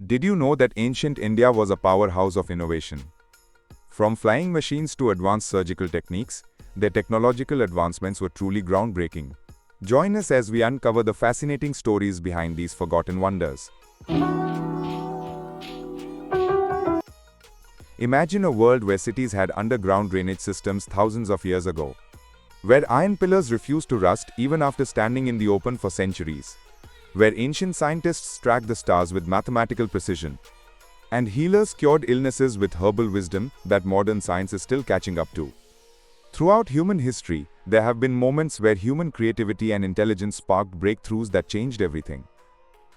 Did you know that ancient India was a powerhouse of innovation? From flying machines to advanced surgical techniques, their technological advancements were truly groundbreaking. Join us as we uncover the fascinating stories behind these forgotten wonders. Imagine a world where cities had underground drainage systems thousands of years ago, where iron pillars refused to rust even after standing in the open for centuries, where ancient scientists tracked the stars with mathematical precision, and healers cured illnesses with herbal wisdom that modern science is still catching up to. Throughout human history, there have been moments where human creativity and intelligence sparked breakthroughs that changed everything.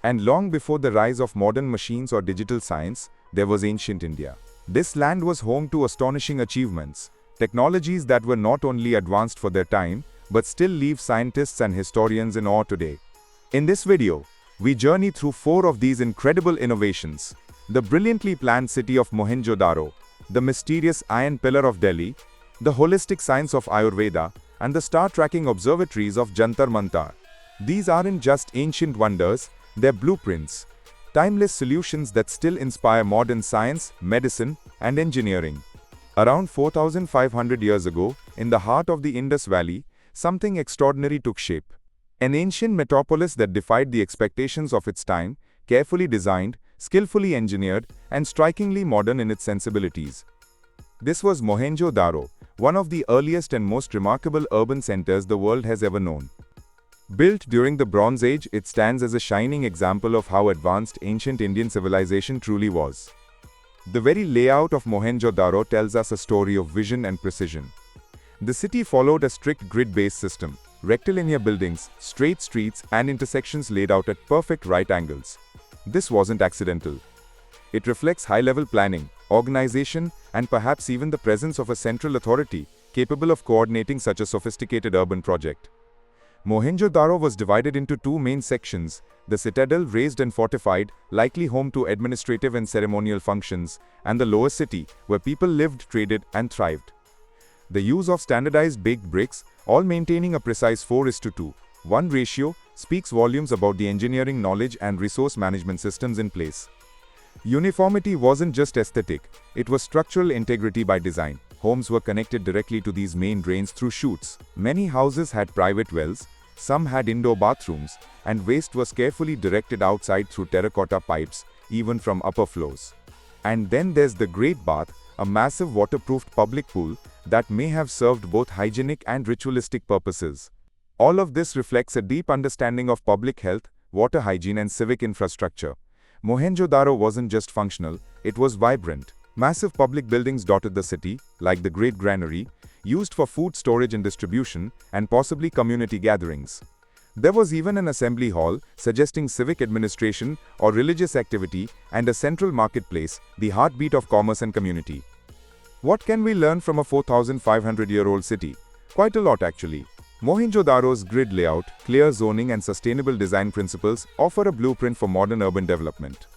And long before the rise of modern machines or digital science, there was ancient India. This land was home to astonishing achievements, technologies that were not only advanced for their time, but still leave scientists and historians in awe today. In this video, we journey through 4 of these incredible innovations: the brilliantly planned city of Mohenjo-daro, the mysterious iron pillar of Delhi, the holistic science of Ayurveda, and the star-tracking observatories of Jantar Mantar. These aren't just ancient wonders, they're blueprints, timeless solutions that still inspire modern science, medicine, and engineering. Around 4,500 years ago, in the heart of the Indus Valley, something extraordinary took shape. An ancient metropolis that defied the expectations of its time, carefully designed, skillfully engineered, and strikingly modern in its sensibilities. This was Mohenjo-daro, one of the earliest and most remarkable urban centers the world has ever known. Built during the Bronze Age, it stands as a shining example of how advanced ancient Indian civilization truly was. The very layout of Mohenjo-daro tells us a story of vision and precision. The city followed a strict grid-based system, rectilinear buildings, straight streets, and intersections laid out at perfect right angles. This wasn't accidental. It reflects high-level planning, organization, and perhaps even the presence of a central authority capable of coordinating such a sophisticated urban project. Mohenjo-daro was divided into 2 main sections: the citadel, raised and fortified, likely home to administrative and ceremonial functions, and the lower city, where people lived, traded, and thrived. The use of standardized baked bricks, all maintaining a precise 4:1 ratio, speaks volumes about the engineering knowledge and resource management systems in place. Uniformity wasn't just aesthetic, it was structural integrity by design. Homes were connected directly to these main drains through chutes. Many houses had private wells, some had indoor bathrooms, and waste was carefully directed outside through terracotta pipes, even from upper floors. And then there's the Great Bath, a massive waterproofed public pool that may have served both hygienic and ritualistic purposes. All of this reflects a deep understanding of public health, water hygiene, and civic infrastructure. Mohenjo-daro wasn't just functional, it was vibrant. Massive public buildings dotted the city, like the Great Granary, used for food storage and distribution, and possibly community gatherings. There was even an assembly hall, suggesting civic administration or religious activity, and a central marketplace, the heartbeat of commerce and community. What can we learn from a 4,500-year-old city? Quite a lot, actually. Mohenjo-daro's grid layout, clear zoning, and sustainable design principles offer a blueprint for modern urban development.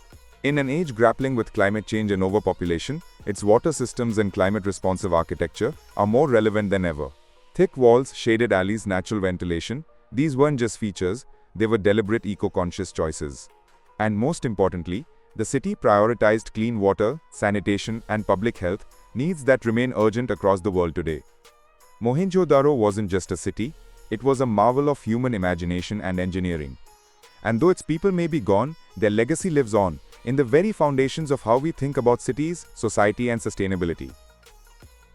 In an age grappling with climate change and overpopulation, its water systems and climate-responsive architecture are more relevant than ever. Thick walls, shaded alleys, natural ventilation, these weren't just features, they were deliberate eco-conscious choices. And most importantly, the city prioritized clean water, sanitation, and public health, needs that remain urgent across the world today. Mohenjo-daro wasn't just a city, it was a marvel of human imagination and engineering. And though its people may be gone, their legacy lives on, in the very foundations of how we think about cities, society, and sustainability.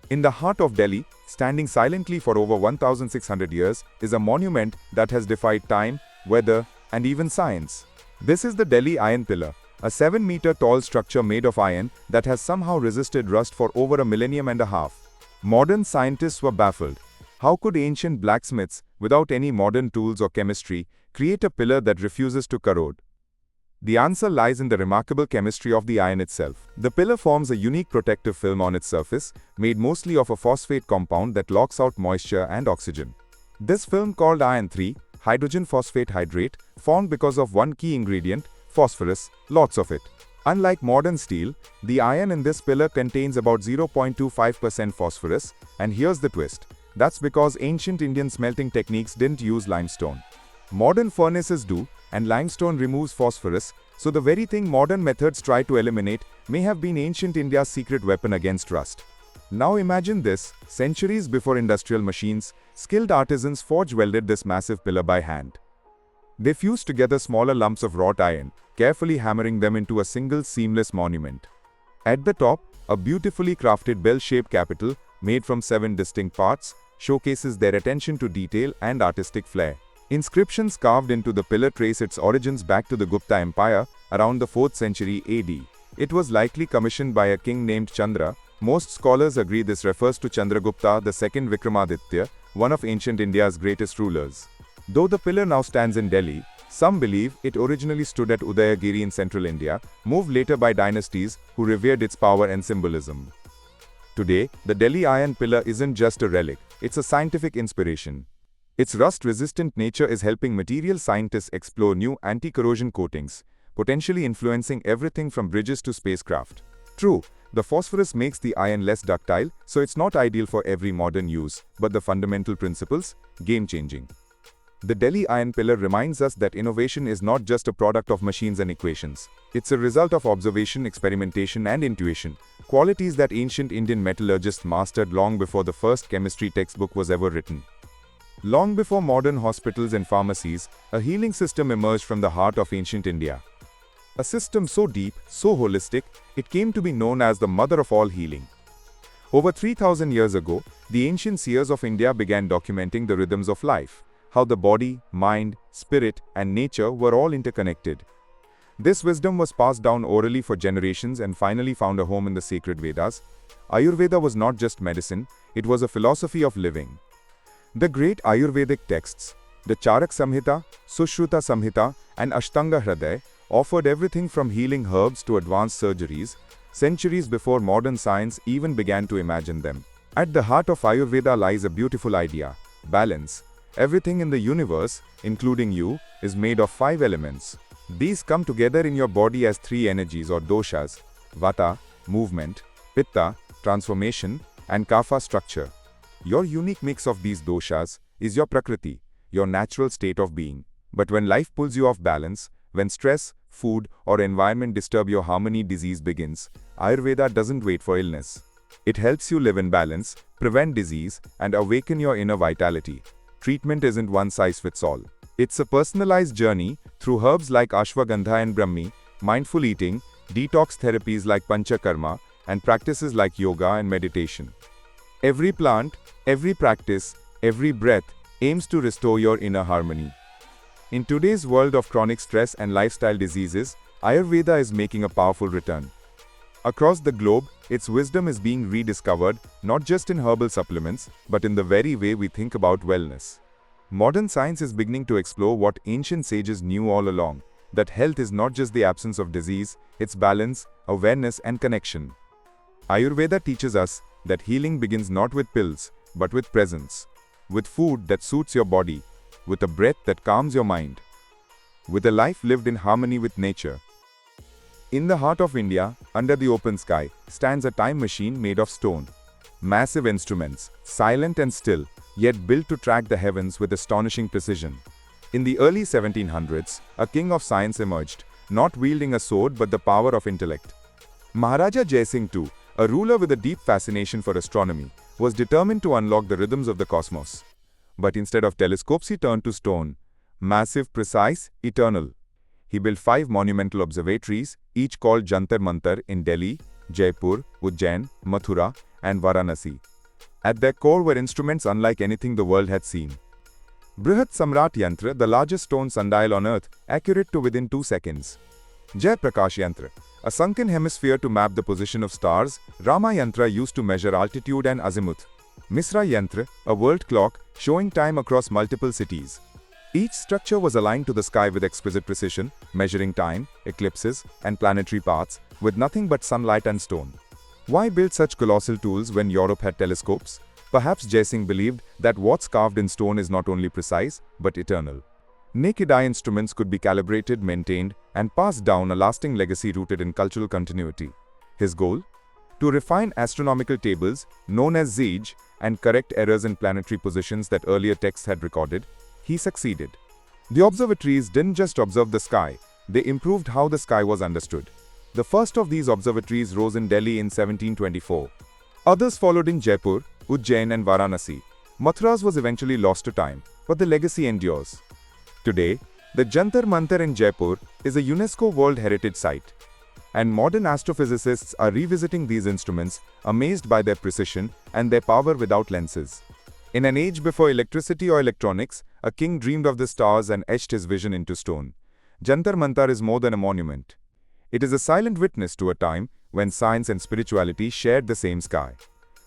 In the heart of Delhi, standing silently for over 1,600 years, is a monument that has defied time, weather, and even science. This is the Delhi Iron Pillar, a 7-meter-tall structure made of iron that has somehow resisted rust for over a millennium and a half. Modern scientists were baffled. How could ancient blacksmiths, without any modern tools or chemistry, create a pillar that refuses to corrode? The answer lies in the remarkable chemistry of the iron itself. The pillar forms a unique protective film on its surface, made mostly of a phosphate compound that locks out moisture and oxygen. This film, called iron 3, hydrogen phosphate hydrate, formed because of one key ingredient, phosphorus, lots of it. Unlike modern steel, the iron in this pillar contains about 0.25% phosphorus, and here's the twist. That's because ancient Indian smelting techniques didn't use limestone. Modern furnaces do, and limestone removes phosphorus, So the very thing modern methods try to eliminate may have been ancient India's secret weapon against rust. Now imagine this, centuries before industrial machines, skilled artisans forge-welded this massive pillar by hand. They fused together smaller lumps of wrought iron, carefully hammering them into a single seamless monument. At the top, a beautifully crafted bell-shaped capital, made from 7 distinct parts, showcases their attention to detail and artistic flair. Inscriptions carved into the pillar trace its origins back to the Gupta Empire, around the 4th century AD. It was likely commissioned by a king named Chandra. Most scholars agree this refers to Chandragupta II Vikramaditya, one of ancient India's greatest rulers. Though the pillar now stands in Delhi, some believe it originally stood at Udayagiri in central India, moved later by dynasties who revered its power and symbolism. Today, the Delhi Iron Pillar isn't just a relic, it's a scientific inspiration. Its rust-resistant nature is helping material scientists explore new anti-corrosion coatings, potentially influencing everything from bridges to spacecraft. True, the phosphorus makes the iron less ductile, so it's not ideal for every modern use, but the fundamental principles, game-changing. The Delhi Iron Pillar reminds us that innovation is not just a product of machines and equations. It's a result of observation, experimentation, and intuition, qualities that ancient Indian metallurgists mastered long before the first chemistry textbook was ever written. Long before modern hospitals and pharmacies, a healing system emerged from the heart of ancient India. A system so deep, so holistic, it came to be known as the mother of all healing. Over 3,000 years ago, the ancient seers of India began documenting the rhythms of life, how the body, mind, spirit, and nature were all interconnected. This wisdom was passed down orally for generations and finally found a home in the sacred Vedas. Ayurveda was not just medicine, it was a philosophy of living. The great Ayurvedic texts, the Charak Samhita, Sushruta Samhita, and Ashtanga Hriday, offered everything from healing herbs to advanced surgeries, centuries before modern science even began to imagine them. At the heart of Ayurveda lies a beautiful idea: balance. Everything in the universe, including you, is made of 5 elements. These come together in your body as 3 energies or doshas: Vata, movement; Pitta, transformation; and Kapha, structure. Your unique mix of these doshas is your Prakriti, your natural state of being. But when life pulls you off balance, when stress, food, or environment disturb your harmony, disease begins. Ayurveda doesn't wait for illness. It helps you live in balance, prevent disease, and awaken your inner vitality. Treatment isn't one size fits all. It's a personalized journey through herbs like Ashwagandha and Brahmi, mindful eating, detox therapies like Panchakarma, and practices like yoga and meditation. Every plant, every practice, every breath aims to restore your inner harmony. In today's world of chronic stress and lifestyle diseases, Ayurveda is making a powerful return. Across the globe, its wisdom is being rediscovered, not just in herbal supplements, but in the very way we think about wellness. Modern science is beginning to explore what ancient sages knew all along, that health is not just the absence of disease, it's balance, awareness, and connection. Ayurveda teaches us that healing begins not with pills, but with presence, with food that suits your body, with a breath that calms your mind, with a life lived in harmony with nature. In the heart of India, under the open sky, stands a time machine made of stone. Massive instruments, silent and still, yet built to track the heavens with astonishing precision. In the early 1700s, a king of science emerged, not wielding a sword but the power of intellect. Maharaja Jai Singh II, a ruler with a deep fascination for astronomy, was determined to unlock the rhythms of the cosmos. But instead of telescopes, he turned to stone. Massive, precise, eternal. He built 5 monumental observatories, each called Jantar Mantar, in Delhi, Jaipur, Ujjain, Mathura, and Varanasi. At their core were instruments unlike anything the world had seen. Brihat Samrat Yantra, the largest stone sundial on earth, accurate to within 2 seconds. Jai Prakash Yantra, a sunken hemisphere to map the position of stars. Rama Yantra, used to measure altitude and azimuth. Misra Yantra, a world clock, showing time across multiple cities. Each structure was aligned to the sky with exquisite precision, measuring time, eclipses, and planetary paths, with nothing but sunlight and stone. Why build such colossal tools when Europe had telescopes? Perhaps Jai Singh believed that what's carved in stone is not only precise, but eternal. Naked eye instruments could be calibrated, maintained, and passed down, a lasting legacy rooted in cultural continuity. His goal? To refine astronomical tables, known as Zij, and correct errors in planetary positions that earlier texts had recorded. He succeeded. The observatories didn't just observe the sky, They improved how the sky was understood. The first of these observatories rose in Delhi in 1724. Others followed in Jaipur, Ujjain and Varanasi. Mathuras was eventually lost to time, but the legacy endures. Today, the Jantar Mantar in Jaipur is a UNESCO World Heritage Site. And modern astrophysicists are revisiting these instruments, amazed by their precision and their power without lenses. In an age before electricity or electronics, a king dreamed of the stars and etched his vision into stone. Jantar Mantar is more than a monument. It is a silent witness to a time when science and spirituality shared the same sky.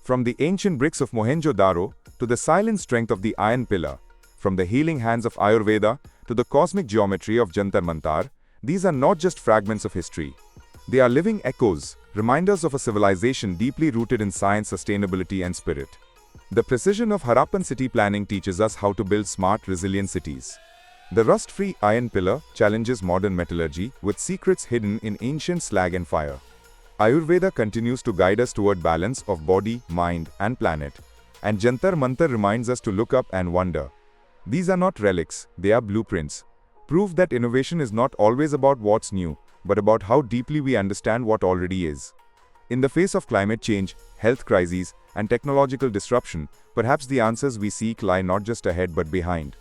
From the ancient bricks of Mohenjo-daro to the silent strength of the iron pillar, from the healing hands of Ayurveda to the cosmic geometry of Jantar Mantar, these are not just fragments of history. They are living echoes, reminders of a civilization deeply rooted in science, sustainability, and spirit. The precision of Harappan city planning teaches us how to build smart, resilient cities. The rust-free iron pillar challenges modern metallurgy with secrets hidden in ancient slag and fire. Ayurveda continues to guide us toward balance of body, mind, and planet. And Jantar Mantar reminds us to look up and wonder. These are not relics, they are blueprints. Proof that innovation is not always about what's new, but about how deeply we understand what already is. In the face of climate change, health crises, and technological disruption, perhaps the answers we seek lie not just ahead but behind.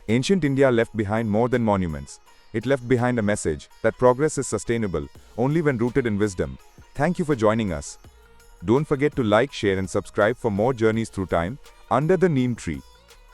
Ancient India left behind more than monuments. It left behind a message that progress is sustainable only when rooted in wisdom. Thank you for joining us. Don't forget to like, share, and subscribe for more journeys through time under the neem tree.